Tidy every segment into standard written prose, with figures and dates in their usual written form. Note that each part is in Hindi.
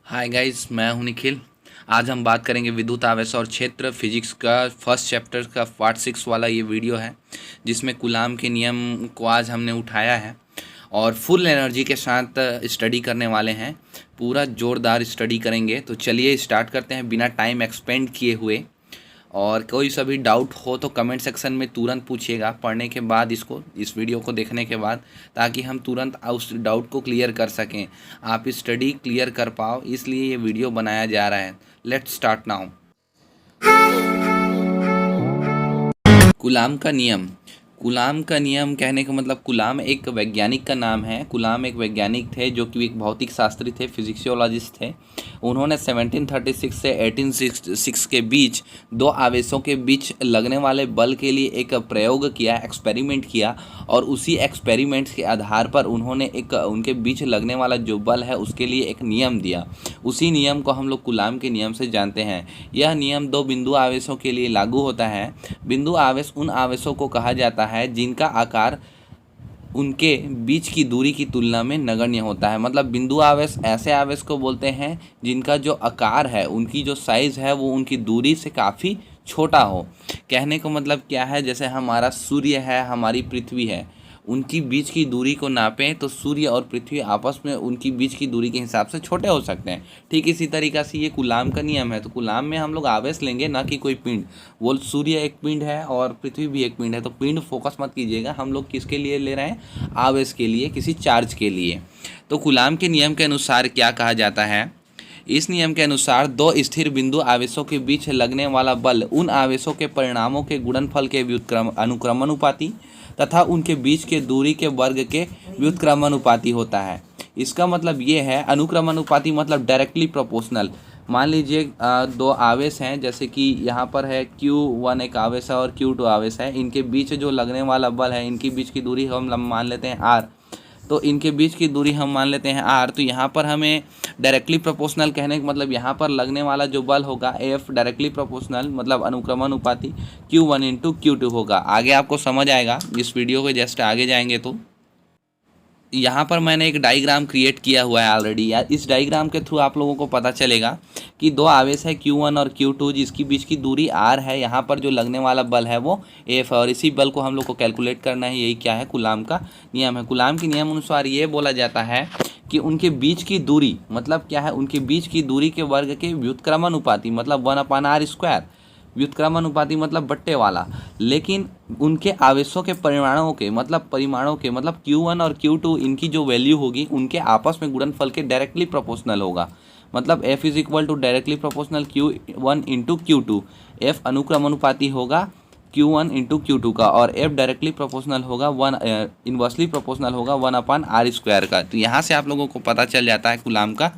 हाय गाइस, मैं हूं निखिल। आज हम बात करेंगे विद्युत आवेश और क्षेत्र फिजिक्स का फर्स्ट चैप्टर का पार्ट 6 वाला ये वीडियो है, जिसमें कूलाम के नियम को आज हमने उठाया है और फुल एनर्जी के साथ स्टडी करने वाले हैं। पूरा ज़ोरदार स्टडी करेंगे। तो चलिए स्टार्ट करते हैं बिना टाइम एक्सपेंड किए हुए। और कोई सा भी डाउट हो तो कमेंट सेक्शन में तुरंत पूछिएगा पढ़ने के बाद, इस वीडियो को देखने के बाद, ताकि हम तुरंत उस डाउट को क्लियर कर सकें, आप स्टडी क्लियर कर पाओ, इसलिए ये वीडियो बनाया जा रहा है। Let's start now. कूलाम का नियम। कूलाम का नियम कहने का मतलब, कूलाम एक वैज्ञानिक का नाम है। कूलाम एक वैज्ञानिक थे जो कि एक भौतिक शास्त्री थे, फिजिक्सियोलॉजिस्ट थे। उन्होंने 1736 से 1866 के बीच दो आवेशों के बीच लगने वाले बल के लिए एक प्रयोग किया, एक्सपेरिमेंट किया, और उसी एक्सपेरिमेंट्स के आधार पर उन्होंने एक उनके बीच लगने वाला जो बल है उसके लिए एक नियम दिया। उसी नियम को हम लोग कूलाम के नियम से जानते हैं। यह नियम दो बिंदु आवेशों के लिए लागू होता है। बिंदु आवेश उन आवेशों को कहा जाता है जिनका आकार उनके बीच की दूरी की तुलना में नगण्य होता है। मतलब बिंदु आवेश ऐसे आवेश को बोलते हैं जिनका जो आकार है, उनकी जो साइज़ है, वो उनकी दूरी से काफ़ी छोटा हो। कहने का मतलब क्या है, जैसे हमारा सूर्य है, हमारी पृथ्वी है, उनकी बीच की दूरी को नापें तो सूर्य और पृथ्वी आपस में उनकी बीच की दूरी के हिसाब से छोटे हो सकते हैं। ठीक इसी तरीक़ा से ये कूलाम का नियम है। तो कूलाम में हम लोग आवेश लेंगे, ना कि कोई पिंड। वो सूर्य एक पिंड है और पृथ्वी भी एक पिंड है, तो पिंड फोकस मत कीजिएगा। हम लोग किसके लिए ले रहे हैं? आवेश के लिए, किसी चार्ज के लिए। तो कूलाम के नियम के अनुसार क्या कहा जाता है? इस नियम के अनुसार दो स्थिर बिंदु आवेशों के बीच लगने वाला बल उन आवेशों के परिणामों के गुणनफल के अनुक्रमानुपाती तथा उनके बीच के दूरी के वर्ग के व्युत्क्रमानुपाती होता है। इसका मतलब ये है, अनुक्रमानुपाती मतलब डायरेक्टली प्रोपोर्शनल। मान लीजिए दो आवेश हैं, जैसे कि यहाँ पर है Q1 एक आवेश है और Q2 आवेश है। इनके बीच जो लगने वाला बल है, इनकी बीच की दूरी हम मान लेते हैं R। तो इनके बीच की दूरी हम मान लेते हैं R। तो यहाँ पर हमें डायरेक्टली प्रोपोर्शनल कहने का मतलब, यहाँ पर लगने वाला जो बल होगा F डायरेक्टली प्रोपोर्शनल मतलब अनुक्रमानुपाती Q1 इंटू Q2 होगा। आगे आपको समझ आएगा इस वीडियो के जस्ट आगे जाएंगे तो। यहाँ पर मैंने एक डायग्राम क्रिएट किया हुआ है ऑलरेडी। यार इस डायग्राम के थ्रू आप लोगों को पता चलेगा कि दो आवेश है Q1 और Q2, जिसकी बीच की दूरी R है। यहाँ पर जो लगने वाला बल है वो F है, और इसी बल को हम लोग को कैलकुलेट करना है। यही क्या है? कूलाम का नियम है। कूलाम के नियम अनुसार ये बोला जाता है कि उनके बीच की दूरी मतलब क्या है? उनके बीच की दूरी के वर्ग के व्युत्क्रमानुपाती मतलब 1/r²। व्युत्क्रमानुपाती मतलब बट्टे वाला। लेकिन उनके आवेशों के परिमाणों के मतलब Q1 और Q2 इनकी जो वैल्यू होगी उनके आपस में गुणनफल के डायरेक्टली प्रोपोर्शनल होगा। मतलब F is equal to directly proportional Q1 into Q2। F अनुक्रमानुपाती होगा Q1 इंटू Q2 का, और F डायरेक्टली प्रोपोर्शनल होगा इन्वर्सली प्रोपोर्शनल होगा 1/r² का। तो यहाँ से आप लोगों को पता चल जाता है कूलाम का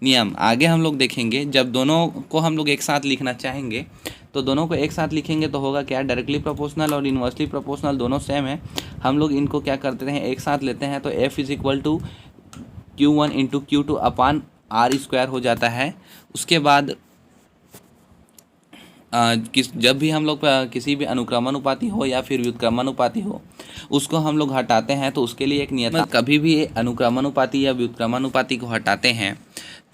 नियम। आगे हम लोग देखेंगे, जब दोनों को हम लोग एक साथ लिखना चाहेंगे तो दोनों को एक साथ लिखेंगे तो होगा क्या? डायरेक्टली प्रोपोर्शनल और इन्वर्सली प्रोपोर्शनल दोनों सेम है। हम लोग इनको क्या करते हैं? एक साथ लेते हैं। तो F is equal to Q1 into Q2/r² हो जाता है। उसके बाद जब भी हम लोग किसी भी अनुक्रमानुपाती हो या फिर व्युत्क्रमानुपाती हो, उसको हम लोग हटाते हैं तो उसके लिए एक नियतांक। कभी भी अनुक्रमानुपाती या व्युत्क्रमानुपाती को हटाते हैं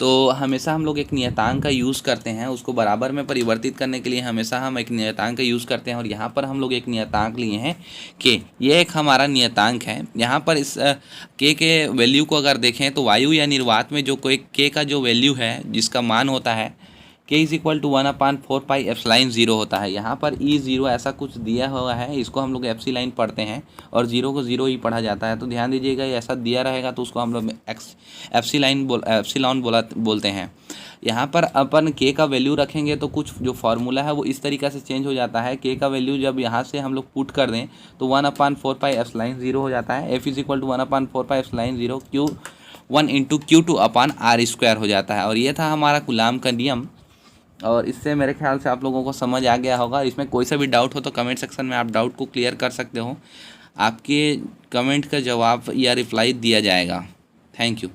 तो हमेशा हम लोग एक नियतांक का यूज़ करते हैं। उसको बराबर में परिवर्तित करने के लिए हमेशा हम एक नियतांक का यूज़ करते हैं। और यहाँ पर हम लोग एक नियतांक लिए हैं K। ये एक हमारा नियतांक है। यहाँ पर इस K के वैल्यू को अगर देखें तो वायु या निर्वात में जो कोई K का जो वैल्यू है, जिसका मान होता है K इज इक्वल टू 1/4πε0 होता है। यहाँ पर E0 ऐसा कुछ दिया हुआ है, इसको हम लोग एप्सिलॉन पढ़ते हैं और जीरो को जीरो ही पढ़ा जाता है। तो ध्यान दीजिएगा, ऐसा दिया रहेगा तो उसको हम लोग एप्सिलॉन बोलते हैं। यहाँ पर अपन K का वैल्यू रखेंगे तो कुछ जो फार्मूला है वो इस तरीक़ा से चेंज हो जाता है। K का वैल्यू जब यहाँ से हम लोग पुट कर दें तो 1/4πε0 हो जाता है। F is equal to 1/4πε0 Q1 into Q2/r² हो जाता है। और ये था हमारा कूलाम का नियम। और इससे मेरे ख्याल से आप लोगों को समझ आ गया होगा। इसमें कोई सा भी डाउट हो तो कमेंट सेक्शन में आप डाउट को क्लियर कर सकते हो। आपके कमेंट का जवाब या रिप्लाई दिया जाएगा। Thank you.